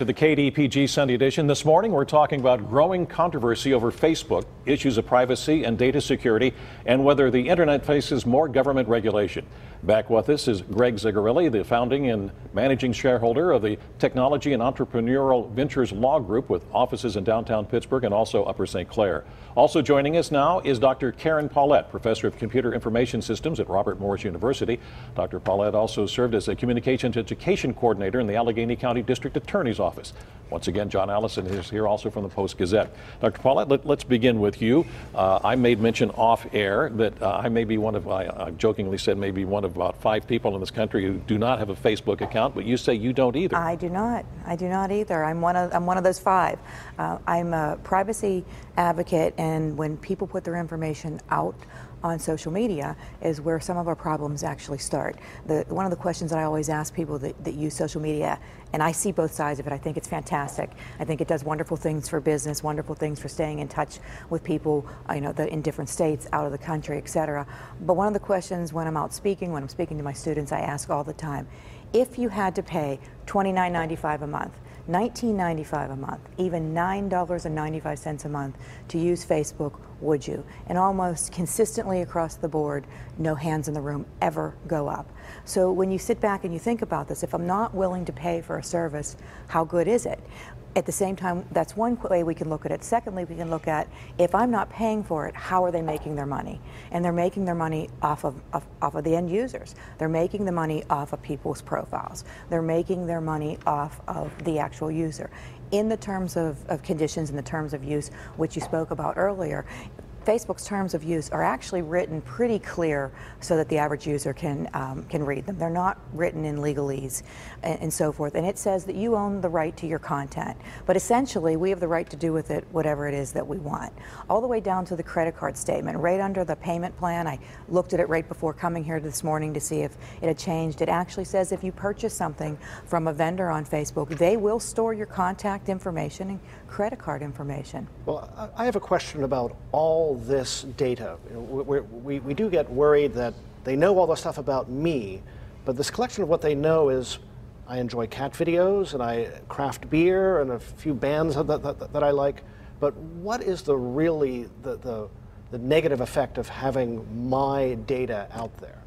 To the KDPG Sunday edition. This morning, we're talking about growing controversy over Facebook, issues of privacy and data security, and whether the internet faces more government regulation. Back with us is Greg Zigarilli, the founding and managing shareholder of the Technology and Entrepreneurial Ventures Law Group with offices in downtown Pittsburgh and also Upper St. Clair. Also joining us now is Dr. Karen Paulette, professor of computer information systems at Robert Morris University. Dr. Paulette also served as a communications education coordinator in the Allegheny County District Attorney's Office. Once again, John Allison is here also from the Post-Gazette. Dr. Paulette, let's begin with you. I made mention off air that I may be one of, I jokingly said, maybe one of about 5 people in this country who do not have a Facebook account, but you say you don't either. I do not. I do not either. I'm one of those 5. I'm a privacy advocate, and when people put their information out on social media is where some of our problems actually start. One of the questions that I always ask people that use social media, and I see both sides of it, I think it's fantastic. I think it does wonderful things for business, wonderful things for staying in touch with people, in different states, out of the country, etc. But one of the questions when I'm out speaking, when I'm speaking to my students, I ask all the time, if you had to pay $29.95 a month, $19.95 a month, even $9.95 a month to use Facebook, would you? And almost consistently across the board, no hands in the room ever go up. So when you sit back and you think about this, if I'm not willing to pay for a service, how good is it? At the same time, that's one way we can look at it. Secondly, we can look at, if I'm not paying for it, how are they making their money? And they're making their money off of the end users. They're making the money off of people's profiles. They're making their money off of the actual user. In the terms of conditions and the terms of use, which you spoke about earlier, Facebook's terms of use are actually written pretty clear so that the average user can read them. They're not written in legalese and so forth. And it says that you own the right to your content. But essentially, we have the right to do with it whatever it is that we want. All the way down to the credit card statement, right under the payment plan. I looked at it right before coming here this morning to see if it had changed. It actually says if you purchase something from a vendor on Facebook, they will store your contact information and credit card information. Well, I have a question about all this data. We do get worried that they know all the stuff about me, but this collection of what they know is I enjoy cat videos and I craft beer and a few bands that I like, but what is the negative effect of having my data out there?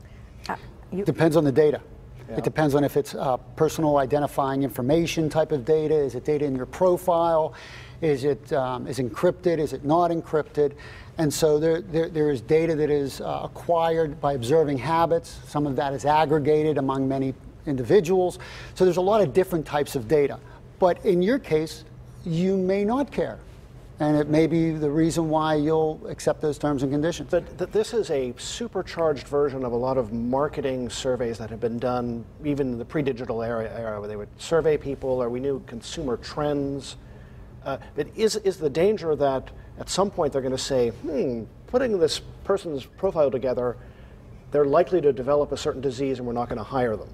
Depends on the data. Yeah. It depends on if it's personal identifying information type of data. Is it data in your profile? Is it is encrypted? Is it not encrypted? And so there is data that is acquired by observing habits. Some of that is aggregated among many individuals. So there's a lot of different types of data. But in your case, you may not care. And it may be the reason why you'll accept those terms and conditions. But this is a supercharged version of a lot of marketing surveys that have been done even in the pre-digital era where they would survey people, or we knew consumer trends. But is the danger that at some point they're going to say, putting this person's profile together, they're likely to develop a certain disease and we're not going to hire them?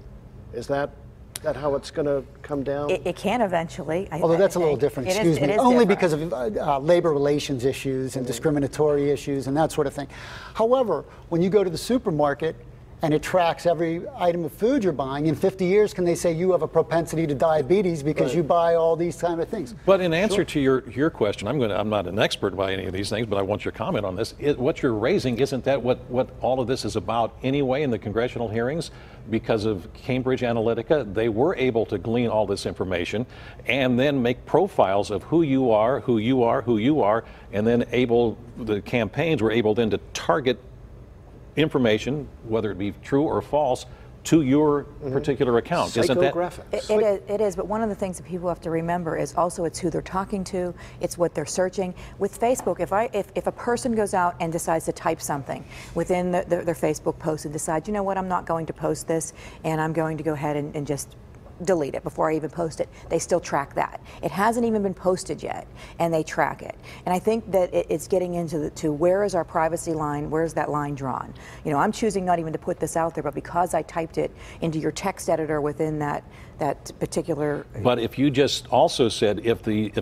Is that how it's going to come down? It can eventually. Although that's a little different, excuse me, only because of labor relations issues and discriminatory issues and that sort of thing. However, when you go to the supermarket and it tracks every item of food you're buying, in 50 years can they say you have a propensity to diabetes because you buy all these kind of things? But in answer to your question, I'm not an expert by any of these things, but I want your comment on this. What you're raising, isn't that what all of this is about anyway in the congressional hearings? Because of Cambridge Analytica, they were able to glean all this information and then make profiles of who you are, and then the campaigns were able then to target information, whether it be true or false, to your particular account. Isn't that? It is, but one of the things that people have to remember is also it's who they're talking to, it's what they're searching. With Facebook, if a person goes out and decides to type something within their Facebook post and decides, you know what, I'm not going to post this, and I'm going to go ahead and just delete it before I even post it, they still track that. It hasn't even been posted yet, and they track it. And I think that it's getting into where is our privacy line, where's that line drawn? I'm choosing not even to put this out there, but because I typed it into your text editor within that particular... But if you just also said if the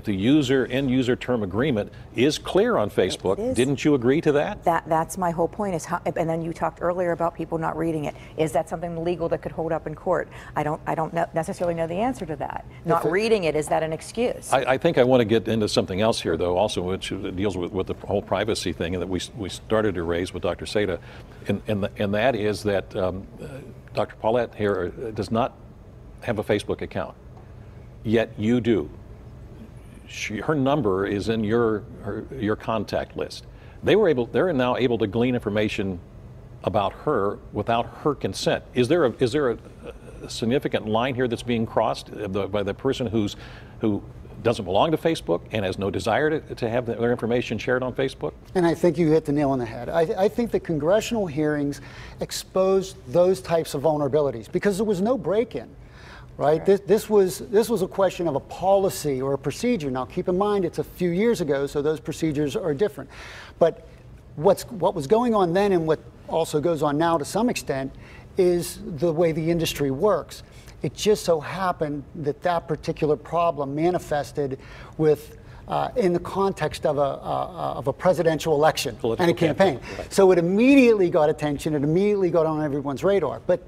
end user term agreement is clear on Facebook, didn't you agree to that? That's my whole point. Is how, and then you talked earlier about people not reading it. Is that something legal that could hold up in court? I don't necessarily necessarily know the answer to that. Not reading it, is that an excuse? I think I want to get into something else here, though, also, which deals with the whole privacy thing, and that we started to raise with Dr. Seda, and that is that Dr. Paulette here does not have a Facebook account, yet you do. Her number is in your contact list. They're now able to glean information about her without her consent. Is there a significant line here that's being crossed by the person who doesn't belong to Facebook and has no desire to have their information shared on Facebook? And I think you hit the nail on the head. I think the congressional hearings exposed those types of vulnerabilities because there was no break-in. Right? This was a question of a policy or a procedure. Now, keep in mind, it's a few years ago, so those procedures are different. But what was going on then, and what also goes on now to some extent, is the way the industry works. It just so happened that that particular problem manifested with in the context of a presidential election and a campaign. Right. So it immediately got attention, it immediately got on everyone's radar. But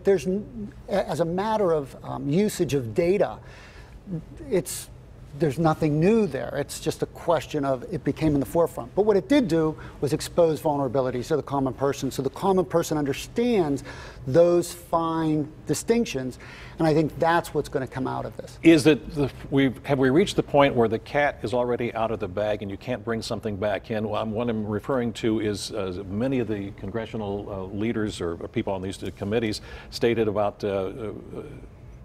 as a matter of usage of data, there's nothing new there. It's just a question of it became in the forefront. But what it did do was expose vulnerabilities to the common person, so the common person understands those fine distinctions, and I think that's what's going to come out of this. Is that have we reached the point where the cat is already out of the bag and you can't bring something back in? What I'm referring to is many of the congressional leaders or people on these committees stated about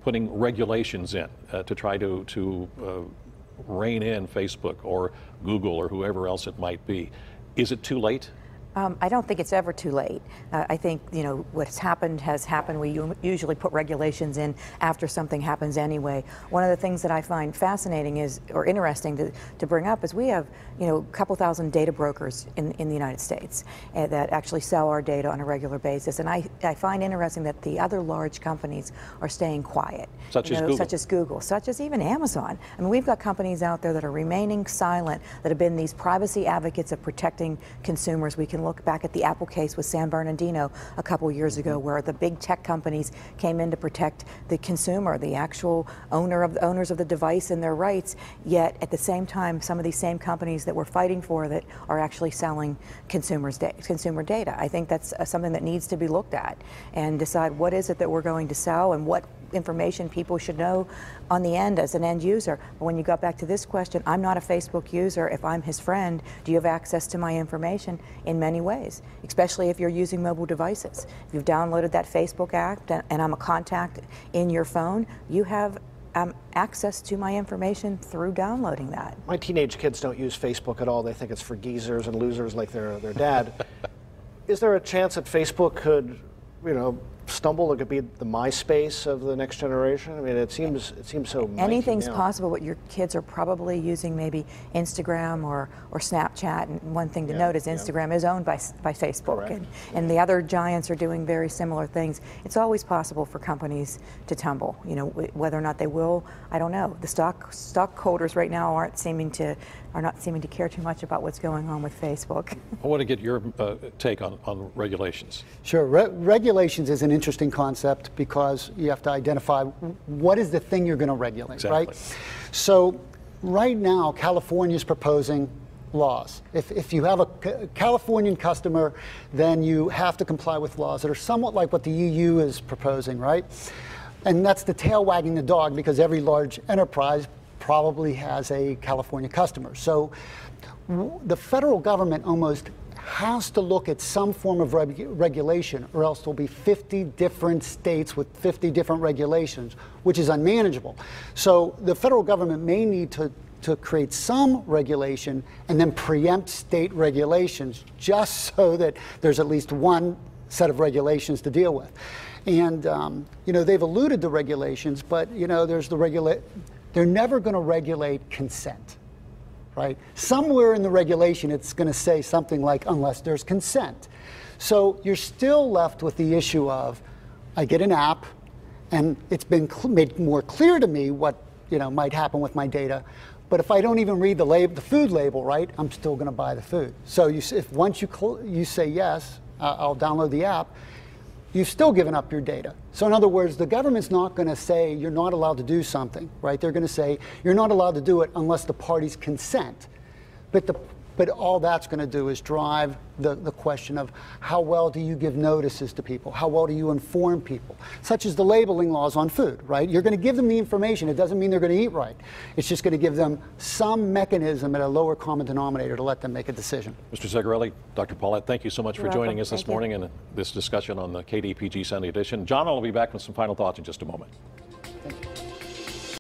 putting regulations in to try to rein in Facebook or Google or whoever else it might be. Is it too late? I don't think it's ever too late. I think, what's happened has happened. We usually put regulations in after something happens anyway. One of the things that I find fascinating or interesting to bring up is we have, a couple thousand data brokers in the United States that actually sell our data on a regular basis. And I find interesting that the other large companies are staying quiet. Such as Google, such as even Amazon. I mean, we've got companies out there that are remaining silent, that have been these privacy advocates of protecting consumers. We can look back at the Apple case with San Bernardino a couple years ago, where the big tech companies came in to protect the consumer, the actual owners of the device and their rights, yet at the same time, some of these same companies that we're fighting for that are actually selling consumer data. I think that's something that needs to be looked at and decide what is it that we're going to sell and what information people should know on the end as an end user. But when you got back to this question, I'm not a Facebook user. If I'm his friend, do you have access to my information? In many ways, especially if you're using mobile devices. If you've downloaded that Facebook app and I'm a contact in your phone, you have access to my information through downloading that. My teenage kids don't use Facebook at all. They think it's for geezers and losers like their dad. Is there a chance that Facebook could, stumble? It could be the MySpace of the next generation. I mean, it seems so. Anything's possible, but your kids are probably using maybe Instagram or Snapchat. And one thing to note is Instagram is owned by Facebook, and the other giants are doing very similar things. It's always possible for companies to tumble. Whether or not they will, I don't know. The stockholders right now are not seeming to care too much about what's going on with Facebook. I want to get your take on regulations. Sure. Regulations is an interesting concept because you have to identify what is the thing you're going to regulate, right? So right now, California is proposing laws. If you have a Californian customer, then you have to comply with laws that are somewhat like what the EU is proposing, right? And that's the tail wagging the dog because every large enterprise probably has a California customer. So the federal government almost has to look at some form of regulation, or else there'll be 50 different states with 50 different regulations, which is unmanageable. So the federal government may need to create some regulation and then preempt state regulations just so that there's at least one set of regulations to deal with. And they've alluded to regulations, but there's they're never going to regulate consent. Right? Somewhere in the regulation, it's going to say something like, unless there's consent. So you're still left with the issue of, I get an app, and it's been made more clear to me what might happen with my data. But if I don't even read the food label, right, I'm still going to buy the food. So if once you say yes, I'll download the app. you've still given up your data. So in other words, the government's not going to say you're not allowed to do something, right? They're going to say you're not allowed to do it unless the parties consent. But all that's going to do is drive the question of how well do you give notices to people? How well do you inform people? Such as the labeling laws on food, right? You're going to give them the information. It doesn't mean they're going to eat right. It's just going to give them some mechanism at a lower common denominator to let them make a decision. Mr. Zegarelli, Dr. Paulette, thank you so much for joining us this Thank you. morning in this discussion on the KDPG Sunday edition. John will be back with some final thoughts in just a moment. Thank you.